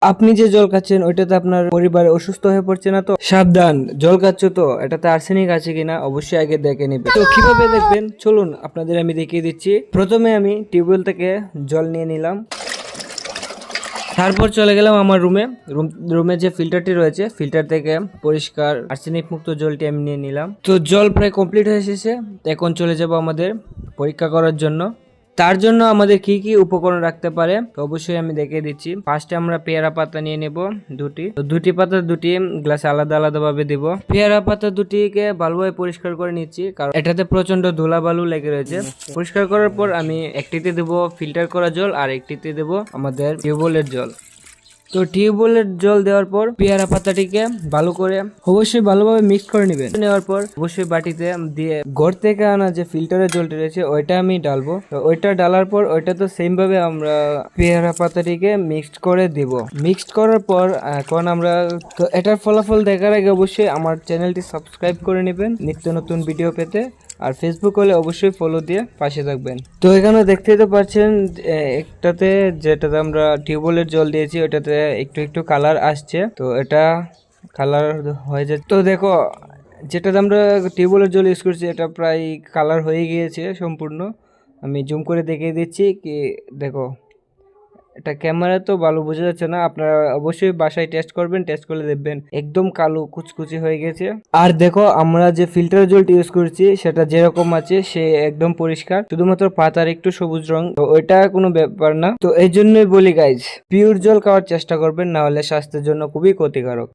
আপনি যে জল খাচ্ছেন ওইটাতে আপনার পরিবার অসুস্থ হয়ে পড়ছে না তো? সাবধান, জল খাচ্ছ তো এটাতে আর্সেনিক আছে কিনা অবশ্যই আগে দেখে নিবে। তো কিভাবে দেখবেন চলুন আপনাদের আমি দেখিয়ে দিচ্ছি। প্রথমে আমি টিউবওয়েল থেকে জল নিয়ে নিলাম, তারপর চলে গেলাম আমার রুমে যে ফিল্টারটি রয়েছে ফিল্টার থেকে পরিষ্কার আর্সেনিক মুক্ত জলটি আমি নিয়ে নিলাম। তো জল প্রায় কমপ্লিট হয়ে এসেছে, এখন চলে যাব আমাদের পরীক্ষা করার জন্য। তার জন্য আমাদের কি কি উপকরণ রাখতে পারে তো অবশ্যই আমি দেখিয়ে দিচ্ছি। ফার্স্টে আমরা পেয়ারা পাতা নিয়ে নেব দুটি পাতা দুটি গ্লাসে আলাদা আলাদা ভাবে দিব। পেয়ারা পাতা দুটিকে ভালোভাবে পরিষ্কার করে নিচ্ছি, কারণ এটাতে প্রচন্ড ধুলাবালু লেগে রয়েছে। পরিষ্কার করার পর আমি একটিতে দেব ফিল্টার করা জল আর একটিতে দেব আমাদের টিউবওয়েলের জল। তো টিউবওয়েলের জল দেওয়ার পর পেয়ারা পাতাটিকে ভালো করে অবশ্যই ভালোভাবে মিক্স করে নেবেন। নেওয়ার পর অবশ্যই বাটিতে দিয়ে ঘর থেকে আনা যে ফিল্টারের জলটি রয়েছে ওইটা আমি ডালবো। তো ওইটা ডালার পর ওইটা তো সেম ভাবে আমরা পেয়ারা পাতাটিকে মিক্সড করে দিব। মিক্সড করার পর এখন আমরা তো এটার ফলাফল দেখার আগে অবশ্যই আমার চ্যানেলটি সাবস্ক্রাইব করে নেবেন নিত্য নতুন ভিডিও পেতে, আর ফেসবুক হলে অবশ্যই ফলো দিয়ে পাশে থাকবেন। তো এখানে দেখতেই তো পাচ্ছেন একটাতে যেটাতে আমরা টিউবওয়েলের জল দিয়েছি ওটাতে একটু একটু কালার আসছে, তো এটা কালার হয়ে যায়। তো দেখো যেটাতে আমরা টিউবওয়েলের জল ইউজ করছি এটা প্রায় কালার হয়ে গিয়েছে সম্পূর্ণ। আমি জুম করে দেখিয়ে দিচ্ছি কি দেখো, এটা ক্যামেরা তো ভালো বোঝা যাচ্ছে না, আপনারা অবশ্যই বাসায় টেস্ট করবেন, টেস্ট করলে দেখবেন একদম কালো কুচকুচি হয়ে গেছে। আর দেখো আমরা যে ফিল্টার জলটি ইউজ করছি সেটা যেরকম আছে সে একদম পরিষ্কার, শুধুমাত্র পাতার একটু সবুজ রং, তো ওইটা কোনো ব্যাপার না। তো এই জন্যই বলি গাইজ, পিওর জল খাওয়ার চেষ্টা করবেন, না হলে স্বাস্থ্যের জন্য খুবই ক্ষতিকারক।